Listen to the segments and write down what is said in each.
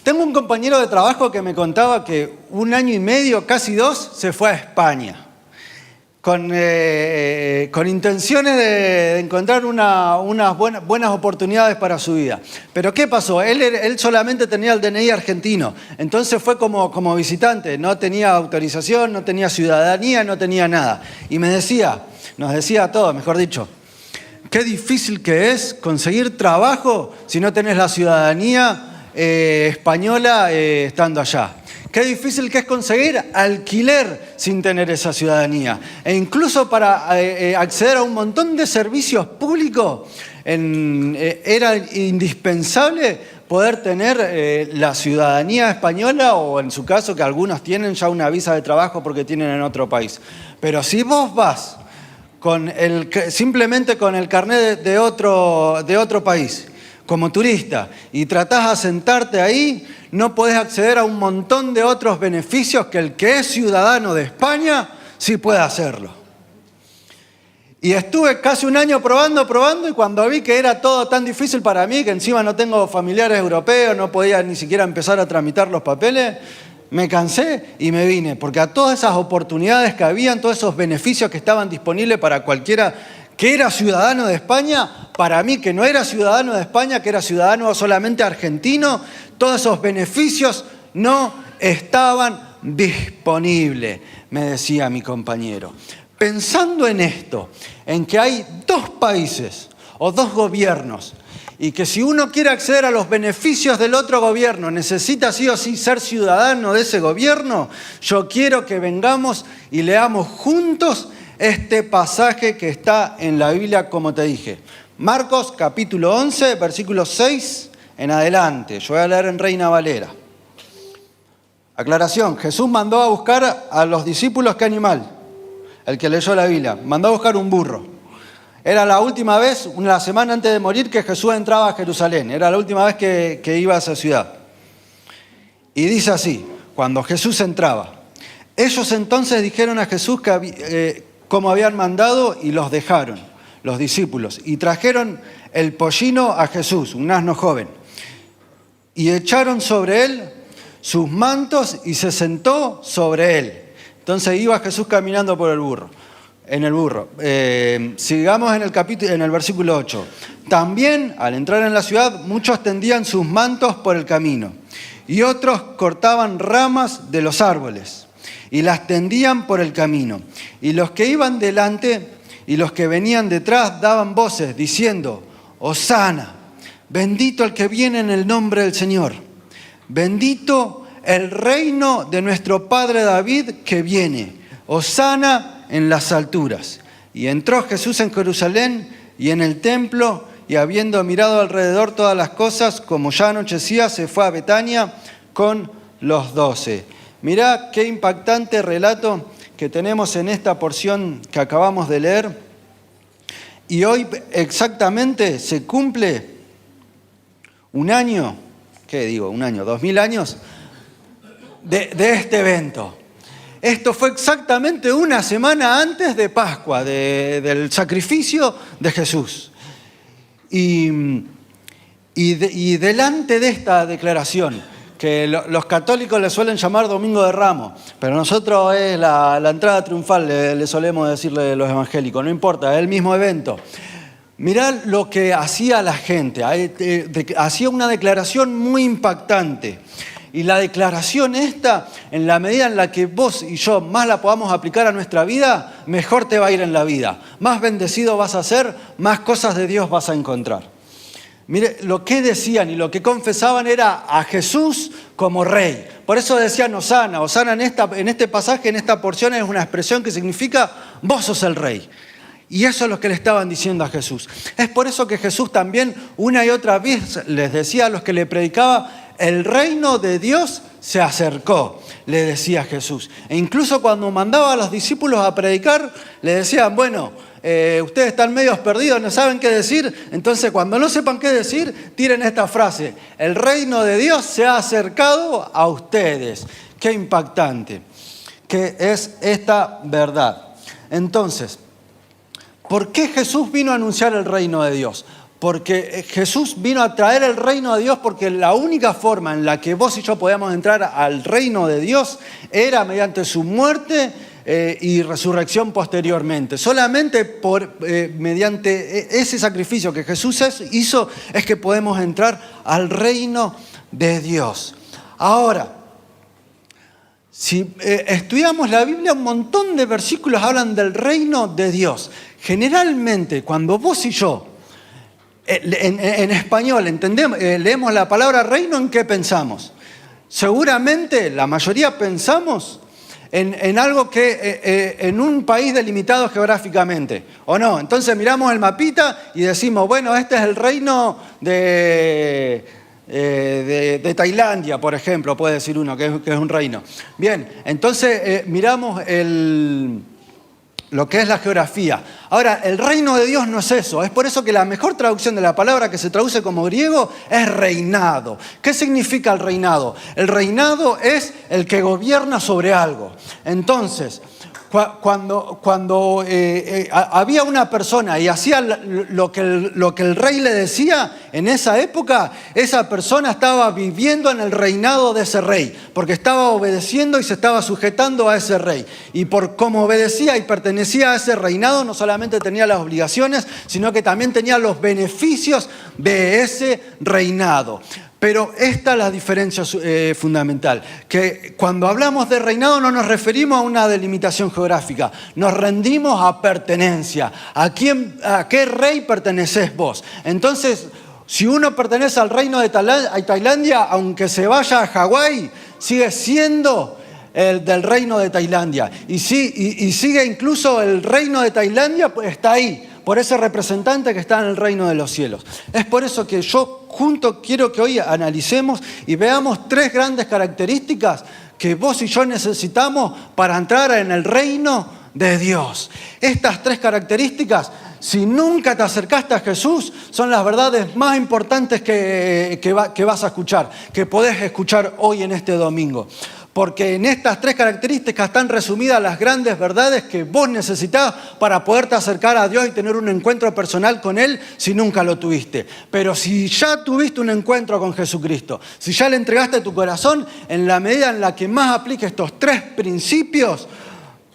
Tengo un compañero de trabajo que me contaba que 1 año y medio, casi 2, se fue a España con intenciones de encontrar unas buenas oportunidades para su vida. Pero ¿qué pasó? Él solamente tenía el DNI argentino, entonces fue como visitante, no tenía autorización, no tenía ciudadanía, no tenía nada. Y nos decía a todos, mejor dicho, qué difícil que es conseguir trabajo si no tenés la ciudadanía española estando allá. Qué difícil que es conseguir alquiler sin tener esa ciudadanía. E incluso para acceder a un montón de servicios públicos era indispensable poder tener la ciudadanía española, o en su caso que algunos tienen ya una visa de trabajo porque tienen en otro país. Pero si vos vas simplemente con el carnet de otro país, como turista, y tratás de asentarte ahí, no podés acceder a un montón de otros beneficios que el que es ciudadano de España sí puede hacerlo. Y estuve casi 1 año probando, y cuando vi que era todo tan difícil para mí, que encima no tengo familiares europeos, no podía ni siquiera empezar a tramitar los papeles, me cansé y me vine, porque a todas esas oportunidades que habían, todos esos beneficios que estaban disponibles para cualquiera que era ciudadano de España, para mí que no era ciudadano de España, que era ciudadano solamente argentino, todos esos beneficios no estaban disponibles, me decía mi compañero. Pensando en esto, en que hay 2 países o 2 gobiernos, y que si uno quiere acceder a los beneficios del otro gobierno, necesita sí o sí ser ciudadano de ese gobierno, yo quiero que vengamos y leamos juntos este pasaje que está en la Biblia, como te dije. Marcos capítulo 11, versículos 6 en adelante. Yo voy a leer en Reina Valera. Aclaración, Jesús mandó a buscar a los discípulos, ¿qué animal? El que leyó la Biblia. Mandó a buscar un burro. Era la última vez, una semana antes de morir, que Jesús entraba a Jerusalén. Era la última vez que iba a esa ciudad. Y dice así, cuando Jesús entraba. Ellos entonces dijeron a Jesús como habían mandado, y los dejaron, los discípulos. Y trajeron el pollino a Jesús, un asno joven. Y echaron sobre él sus mantos y se sentó sobre él. Entonces iba Jesús caminando por el burro. Sigamos en el versículo 8. También, al entrar en la ciudad, muchos tendían sus mantos por el camino, y otros cortaban ramas de los árboles y las tendían por el camino. Y los que iban delante y los que venían detrás daban voces diciendo: Hosana, bendito el que viene en el nombre del Señor. Bendito el reino de nuestro padre David que viene. Hosana en las alturas. Y entró Jesús en Jerusalén y en el templo, y habiendo mirado alrededor todas las cosas, como ya anochecía, se fue a Betania con los 12. Mirá qué impactante relato que tenemos en esta porción que acabamos de leer. Y hoy exactamente se cumple 1 año, ¿qué digo? 1 año, 2000 años de este evento. Esto fue exactamente 1 semana antes de Pascua, del sacrificio de Jesús. Y delante de esta declaración, que los católicos le suelen llamar Domingo de Ramos, pero nosotros es la entrada triunfal, le solemos decirle los evangélicos, no importa, es el mismo evento. Mirá lo que hacía la gente, hacía una declaración muy impactante. Y la declaración esta, en la medida en la que vos y yo más la podamos aplicar a nuestra vida, mejor te va a ir en la vida. Más bendecido vas a ser, más cosas de Dios vas a encontrar. Mire, lo que decían y lo que confesaban era a Jesús como rey. Por eso decían Hosana. Hosana en este pasaje, en esta porción, es una expresión que significa vos sos el rey. Y eso es lo que le estaban diciendo a Jesús. Es por eso que Jesús también una y otra vez les decía a los que le predicaba: el reino de Dios se acercó, le decía Jesús. E incluso cuando mandaba a los discípulos a predicar, le decían: bueno, ustedes están medios perdidos, no saben qué decir. Entonces, cuando no sepan qué decir, tiren esta frase: el reino de Dios se ha acercado a ustedes. Qué impactante que es esta verdad. Entonces, ¿por qué Jesús vino a anunciar el reino de Dios? porque Jesús vino a traer el reino de Dios, porque la única forma en la que vos y yo podíamos entrar al reino de Dios era mediante su muerte y resurrección posteriormente. Solamente mediante ese sacrificio que Jesús hizo es que podemos entrar al reino de Dios. Ahora, si estudiamos la Biblia, un montón de versículos hablan del reino de Dios. Generalmente, cuando vos y yo, en español, leemos la palabra reino, ¿en qué pensamos? Seguramente la mayoría pensamos en algo que en un país delimitado geográficamente, ¿o no? Entonces miramos el mapita y decimos, bueno, este es el reino de Tailandia, por ejemplo, puede decir uno que es un reino. Bien, entonces miramos lo que es la geografía. Ahora, el reino de Dios no es eso. Es por eso que la mejor traducción de la palabra, que se traduce como griego, es reinado. ¿Qué significa el reinado? El reinado es el que gobierna sobre algo. Entonces, cuando había una persona y hacía lo que el rey le decía, en esa época, esa persona estaba viviendo en el reinado de ese rey, porque estaba obedeciendo y se estaba sujetando a ese rey. Y por cómo obedecía y pertenecía a ese reinado, no solamente tenía las obligaciones, sino que también tenía los beneficios de ese reinado. Pero esta es la diferencia fundamental, que cuando hablamos de reinado no nos referimos a una delimitación geográfica, nos rendimos a pertenencia. ¿A qué rey perteneces vos? Entonces, si uno pertenece al reino de Tailandia, aunque se vaya a Hawái, sigue siendo el del reino de Tailandia. Y sigue incluso el reino de Tailandia, pues está ahí, por ese representante que está en el reino de los cielos. Es por eso que yo quiero que hoy analicemos y veamos tres grandes características que vos y yo necesitamos para entrar en el reino de Dios. Estas tres características, si nunca te acercaste a Jesús, son las verdades más importantes que vas a escuchar, que podés escuchar hoy en este domingo. Porque en estas tres características están resumidas las grandes verdades que vos necesitás para poderte acercar a Dios y tener un encuentro personal con Él si nunca lo tuviste. Pero si ya tuviste un encuentro con Jesucristo, si ya le entregaste tu corazón, en la medida en la que más apliques estos tres principios,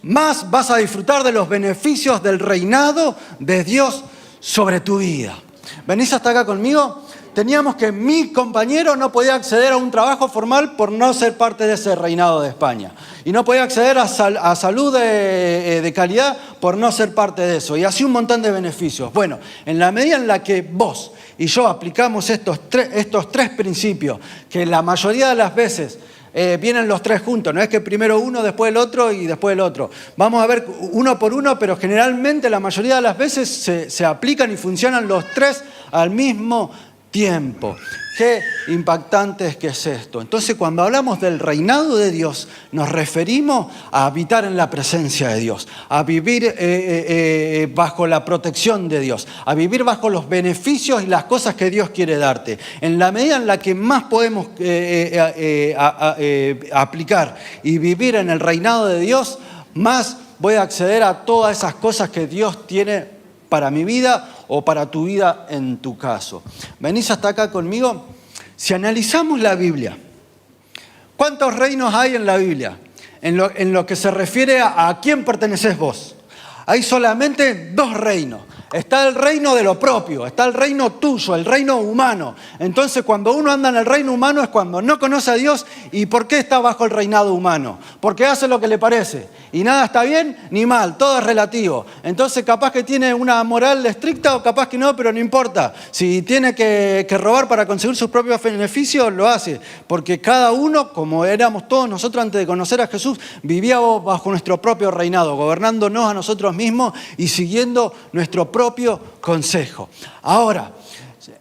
más vas a disfrutar de los beneficios del reinado de Dios sobre tu vida. ¿Venís hasta acá conmigo? Teníamos que mi compañero no podía acceder a un trabajo formal por no ser parte de ese reinado de España. Y no podía acceder a salud de calidad por no ser parte de eso. Y así un montón de beneficios. Bueno, en la medida en la que vos y yo aplicamos estos tres principios, que la mayoría de las veces vienen los tres juntos, no es que primero uno, después el otro y después el otro. Vamos a ver uno por uno, pero generalmente la mayoría de las veces se aplican y funcionan los tres al mismo tiempo. Qué impactante es que es esto. Entonces, cuando hablamos del reinado de Dios, nos referimos a habitar en la presencia de Dios, a vivir bajo la protección de Dios, a vivir bajo los beneficios y las cosas que Dios quiere darte. En la medida en la que más podemos aplicar y vivir en el reinado de Dios, más voy a acceder a todas esas cosas que Dios tiene para mi vida o para tu vida en tu caso. ¿Venís hasta acá conmigo? Si analizamos la Biblia, ¿cuántos reinos hay en la Biblia? En lo que se refiere a quién perteneces vos. Hay solamente dos reinos. Está el reino de lo propio, está el reino tuyo, el reino humano. Entonces, cuando uno anda en el reino humano es cuando no conoce a Dios. ¿Y por qué está bajo el reinado humano? Porque hace lo que le parece. Y nada está bien ni mal, todo es relativo. Entonces, capaz que tiene una moral estricta o capaz que no, pero no importa. Si tiene que robar para conseguir sus propios beneficios, lo hace. Porque cada uno, como éramos todos nosotros antes de conocer a Jesús, vivíamos bajo nuestro propio reinado, gobernándonos a nosotros mismos y siguiendo nuestro propio consejo. Ahora,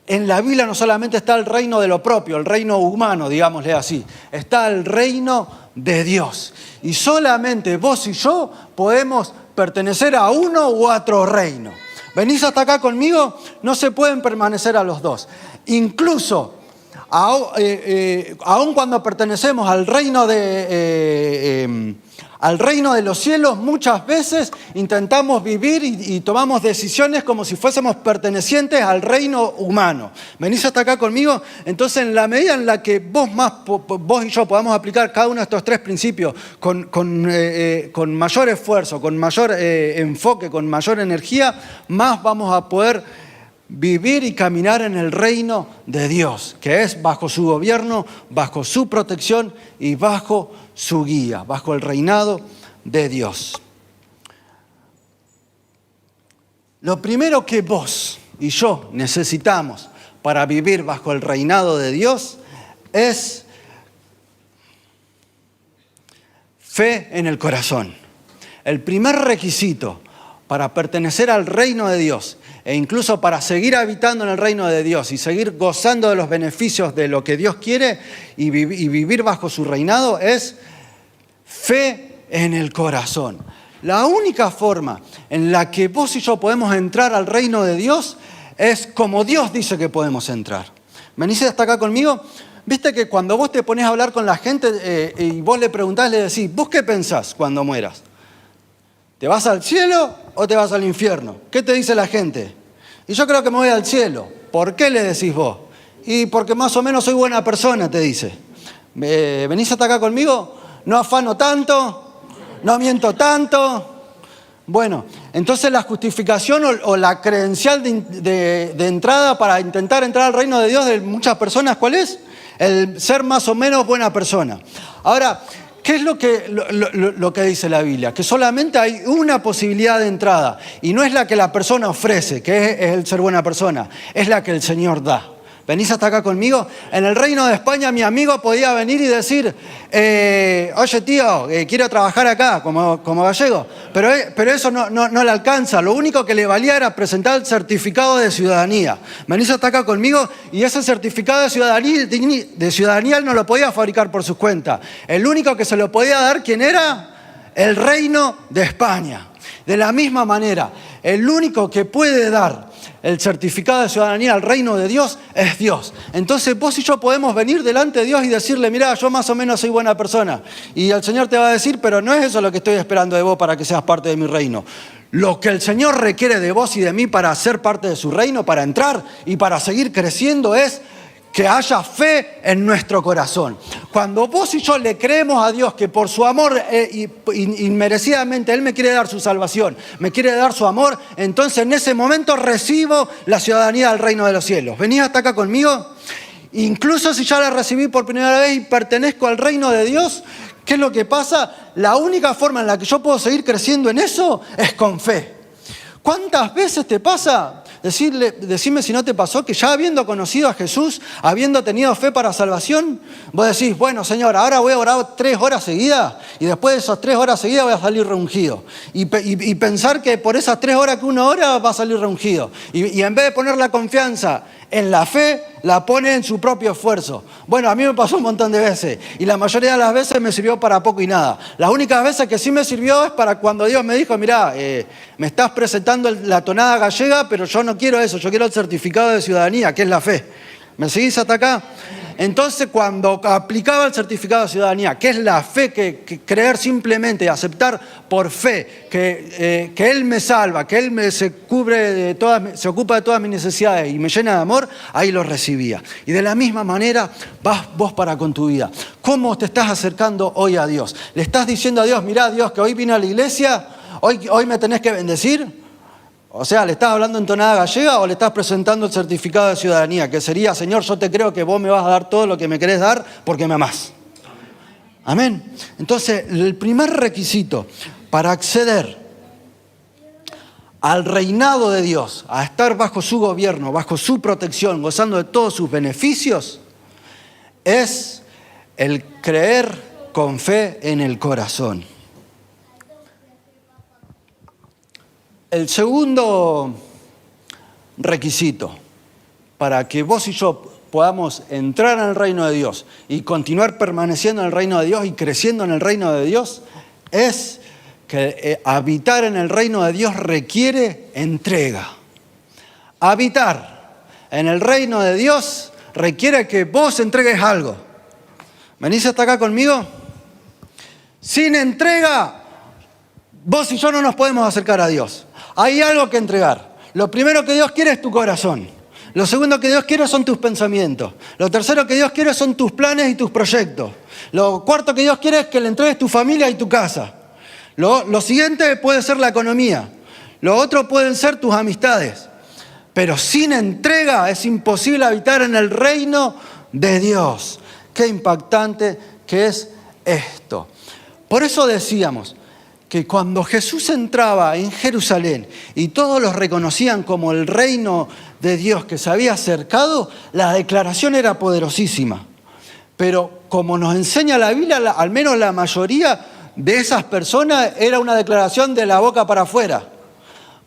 en la Biblia no solamente está el reino de lo propio, el reino humano, digámosle así, está el reino de Dios. Y solamente vos y yo podemos pertenecer a uno u otro reino. ¿Venís hasta acá conmigo? No se pueden permanecer a los dos. Incluso, aun cuando pertenecemos al reino al reino de los cielos, muchas veces intentamos vivir y tomamos decisiones como si fuésemos pertenecientes al reino humano. ¿Venís hasta acá conmigo? Entonces, en la medida en la que vos y yo podamos aplicar cada uno de estos tres principios con mayor esfuerzo, con mayor enfoque, con mayor energía, más vamos a poder vivir y caminar en el reino de Dios, que es bajo su gobierno, bajo su protección y bajo su guía, bajo el reinado de Dios. Lo primero que vos y yo necesitamos para vivir bajo el reinado de Dios es fe en el corazón. El primer requisito para pertenecer al reino de Dios e incluso para seguir habitando en el reino de Dios y seguir gozando de los beneficios de lo que Dios quiere y vivir bajo su reinado es fe en el corazón. La única forma en la que vos y yo podemos entrar al reino de Dios es como Dios dice que podemos entrar. ¿Venís hasta acá conmigo? Viste que cuando vos te pones a hablar con la gente y vos le preguntás, le decís, ¿vos qué pensás cuando mueras? ¿Te vas al cielo o te vas al infierno? ¿Qué te dice la gente? Y yo creo que me voy al cielo. ¿Por qué le decís vos? Y porque más o menos soy buena persona, te dice. ¿Venís hasta acá conmigo? No afano tanto, no miento tanto. Bueno, entonces la justificación o la credencial de entrada para intentar entrar al reino de Dios de muchas personas, ¿cuál es? El ser más o menos buena persona. Ahora, ¿qué es lo que dice la Biblia? Que solamente hay una posibilidad de entrada y no es la que la persona ofrece, que es el ser buena persona, es la que el Señor da. ¿Venís hasta acá conmigo? En el Reino de España mi amigo podía venir y decir, oye tío, quiero trabajar acá como gallego, pero eso no le alcanza. Lo único que le valía era presentar el certificado de ciudadanía. ¿Venís hasta acá conmigo? Y ese certificado de ciudadanía él no lo podía fabricar por sus cuentas. El único que se lo podía dar, ¿quién era? El Reino de España. De la misma manera, el único que puede dar el certificado de ciudadanía al reino de Dios es Dios. Entonces vos y yo podemos venir delante de Dios y decirle, mirá, yo más o menos soy buena persona. Y el Señor te va a decir, pero no es eso lo que estoy esperando de vos para que seas parte de mi reino. Lo que el Señor requiere de vos y de mí para ser parte de su reino, para entrar y para seguir creciendo es que haya fe en nuestro corazón. Cuando vos y yo le creemos a Dios que por su amor inmerecidamente Él me quiere dar su salvación, me quiere dar su amor, entonces en ese momento recibo la ciudadanía del reino de los cielos. ¿Venís hasta acá conmigo? Incluso si ya la recibí por primera vez y pertenezco al reino de Dios, ¿qué es lo que pasa? La única forma en la que yo puedo seguir creciendo en eso es con fe. ¿Cuántas veces te pasa? Decime si no te pasó que ya habiendo conocido a Jesús, habiendo tenido fe para salvación, vos decís, bueno Señor, ahora voy a orar 3 horas seguidas y después de esas 3 horas seguidas voy a salir reungido. Y pensar que por esas 3 horas que uno ora va a salir reungido. Y en vez de poner la confianza en la fe, la pone en su propio esfuerzo. Bueno, a mí me pasó un montón de veces y la mayoría de las veces me sirvió para poco y nada. Las únicas veces que sí me sirvió es para cuando Dios me dijo, mirá, me estás presentando la tonada gallega, pero yo no quiero eso, yo quiero el certificado de ciudadanía, que es la fe. ¿Me seguís hasta acá? Entonces, cuando aplicaba el certificado de ciudadanía, que es la fe, que creer simplemente, aceptar por fe que Él me salva, que Él se ocupa de todas mis necesidades y me llena de amor, ahí lo recibía. Y de la misma manera vas vos para con tu vida. ¿Cómo te estás acercando hoy a Dios? ¿Le estás diciendo a Dios, mirá Dios, que hoy vine a la iglesia, hoy me tenés que bendecir? O sea, ¿le estás hablando en tonada gallega o le estás presentando el certificado de ciudadanía? Que sería, Señor, yo te creo que vos me vas a dar todo lo que me querés dar porque me amás. Amén. Entonces, el primer requisito para acceder al reinado de Dios, a estar bajo su gobierno, bajo su protección, gozando de todos sus beneficios, es el creer con fe en el corazón. El segundo requisito para que vos y yo podamos entrar en el reino de Dios y continuar permaneciendo en el reino de Dios y creciendo en el reino de Dios es que habitar en el reino de Dios requiere entrega. Habitar en el reino de Dios requiere que vos entregues algo. ¿Venís hasta acá conmigo? Sin entrega, vos y yo no nos podemos acercar a Dios. Hay algo que entregar. Lo primero que Dios quiere es tu corazón. Lo segundo que Dios quiere son tus pensamientos. Lo tercero que Dios quiere son tus planes y tus proyectos. Lo cuarto que Dios quiere es que le entregues tu familia y tu casa. Lo siguiente puede ser la economía. Lo otro pueden ser tus amistades. Pero sin entrega es imposible habitar en el reino de Dios. Qué impactante que es esto. Por eso decíamos que cuando Jesús entraba en Jerusalén y todos los reconocían como el reino de Dios que se había acercado, la declaración era poderosísima. Pero como nos enseña la Biblia, al menos la mayoría de esas personas era una declaración de la boca para afuera.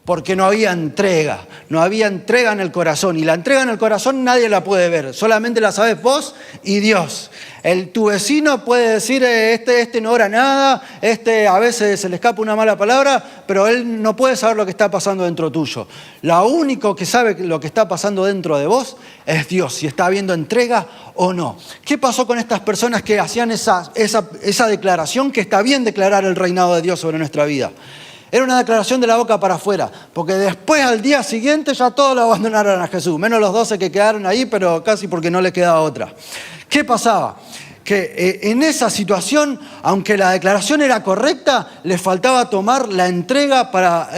Porque no había entrega en el corazón. Y la entrega en el corazón nadie la puede ver, solamente la sabes vos y Dios. Tu vecino puede decir, este no ora nada, a veces se le escapa una mala palabra, pero él no puede saber lo que está pasando dentro tuyo. Lo único que sabe lo que está pasando dentro de vos es Dios, si está habiendo entrega o no. ¿Qué pasó con estas personas que hacían esa declaración, que está bien declarar el reinado de Dios sobre nuestra vida? Era una declaración de la boca para afuera, porque después al día siguiente ya todos lo abandonaron a Jesús, menos los 12 que quedaron ahí, pero casi porque no les quedaba otra. ¿Qué pasaba? Que en esa situación, aunque la declaración era correcta, les faltaba tomar la entrega para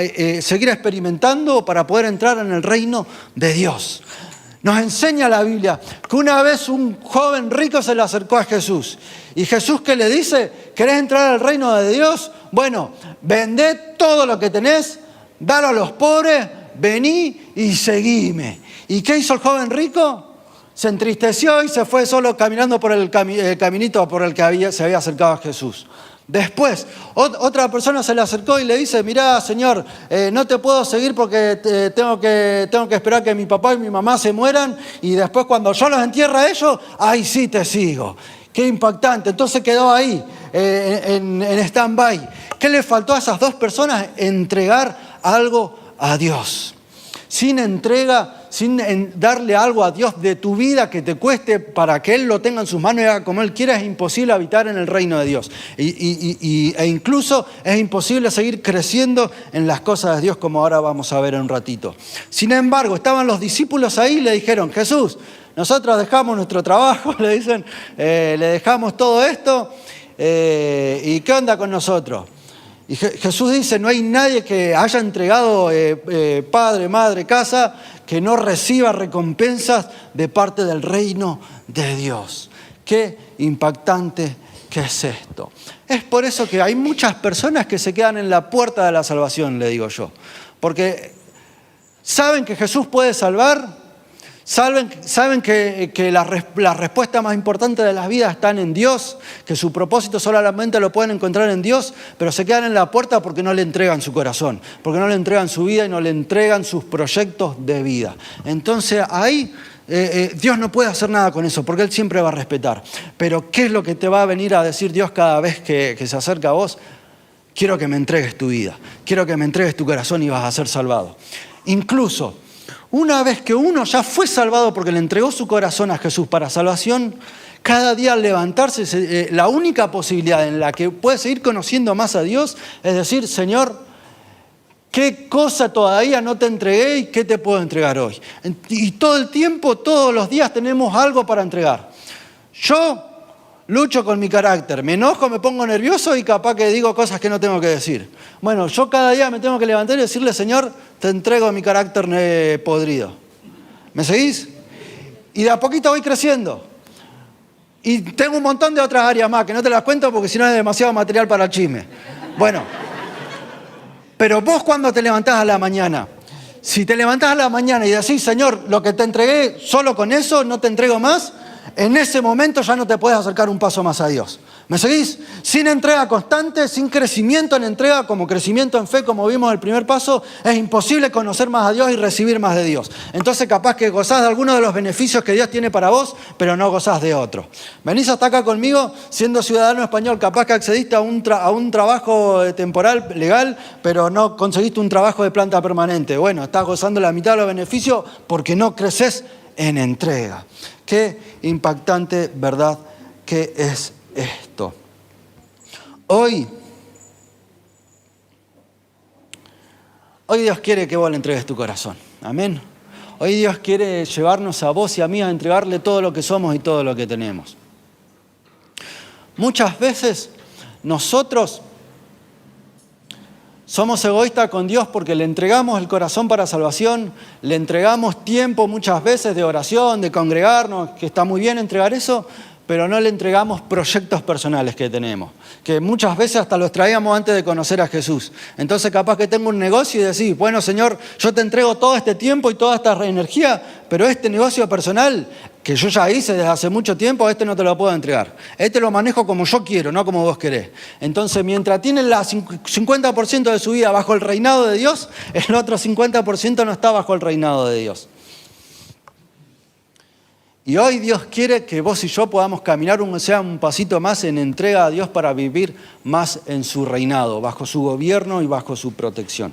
seguir experimentando, para poder entrar en el reino de Dios. Nos enseña la Biblia que una vez un joven rico se le acercó a Jesús. ¿Y Jesús qué le dice? ¿Querés entrar al reino de Dios? Bueno, vendé todo lo que tenés, dalo a los pobres, vení y seguime. ¿Y qué hizo el joven rico? Se entristeció y se fue solo caminando por el caminito por el que se había acercado a Jesús. Después, otra persona se le acercó y le dice, mirá, Señor, no te puedo seguir porque tengo que esperar que mi papá y mi mamá se mueran y después cuando yo los entierre a ellos, ahí sí te sigo. Qué impactante. Entonces quedó ahí, en stand-by. ¿Qué le faltó a esas dos personas? Entregar algo a Dios. Sin entrega, sin darle algo a Dios de tu vida que te cueste para que Él lo tenga en sus manos y haga como Él quiera, es imposible habitar en el reino de Dios. E incluso es imposible seguir creciendo en las cosas de Dios, como ahora vamos a ver en un ratito. Sin embargo, estaban los discípulos ahí y le dijeron, Jesús, nosotros dejamos nuestro trabajo, le dicen, le dejamos todo esto, ¿y qué onda con nosotros? Y Jesús dice, no hay nadie que haya entregado padre, madre, casa, que no reciba recompensas de parte del reino de Dios. Qué impactante que es esto. Es por eso que hay muchas personas que se quedan en la puerta de la salvación, le digo yo. Porque saben que Jesús puede salvar, saben que la respuesta más importante de las vidas están en Dios, que su propósito solamente lo pueden encontrar en Dios, pero se quedan en la puerta porque no le entregan su corazón, porque no le entregan su vida y no le entregan sus proyectos de vida. Entonces ahí Dios no puede hacer nada con eso, porque Él siempre va a respetar. Pero ¿qué es lo que te va a venir a decir Dios cada vez que se acerca a vos? Quiero que me entregues tu vida, quiero que me entregues tu corazón y vas a ser salvado. Incluso una vez que uno ya fue salvado porque le entregó su corazón a Jesús para salvación, cada día al levantarse, la única posibilidad en la que puede seguir conociendo más a Dios es decir, Señor, ¿qué cosa todavía no te entregué y qué te puedo entregar hoy? Y todo el tiempo, todos los días tenemos algo para entregar. Yo lucho con mi carácter, me enojo, me pongo nervioso y capaz que digo cosas que no tengo que decir. Bueno, yo cada día me tengo que levantar y decirle, Señor, te entrego mi carácter podrido. ¿Me seguís? Y de a poquito voy creciendo. Y tengo un montón de otras áreas más que no te las cuento porque si no es demasiado material para el chisme. Bueno, pero vos cuando te levantás a la mañana, si te levantás a la mañana y decís, Señor, lo que te entregué, solo con eso, no te entrego más, en ese momento ya no te puedes acercar un paso más a Dios. ¿Me seguís? Sin entrega constante, sin crecimiento en entrega, como crecimiento en fe, como vimos en el primer paso, es imposible conocer más a Dios y recibir más de Dios. Entonces capaz que gozás de algunos de los beneficios que Dios tiene para vos, pero no gozás de otro. Venís hasta acá conmigo, siendo ciudadano español, capaz que accediste a un trabajo temporal, legal, pero no conseguiste un trabajo de planta permanente. Bueno, estás gozando la mitad de los beneficios porque no creces en entrega. Qué impactante verdad que es esto. Hoy Dios quiere que vos le entregues tu corazón. Amén. Hoy Dios quiere llevarnos a vos y a mí a entregarle todo lo que somos y todo lo que tenemos. Muchas veces nosotros somos egoístas con Dios porque le entregamos el corazón para salvación, le entregamos tiempo muchas veces de oración, de congregarnos, que está muy bien entregar eso, pero no le entregamos proyectos personales que tenemos, que muchas veces hasta los traíamos antes de conocer a Jesús. Entonces capaz que tengo un negocio y decís, bueno Señor, yo te entrego todo este tiempo y toda esta energía, pero este negocio personal que yo ya hice desde hace mucho tiempo, este no te lo puedo entregar. Este lo manejo como yo quiero, no como vos querés. Entonces mientras tiene el 50% de su vida bajo el reinado de Dios, el otro 50% no está bajo el reinado de Dios. Y hoy Dios quiere que vos y yo podamos caminar un pasito más en entrega a Dios para vivir más en su reinado, bajo su gobierno y bajo su protección.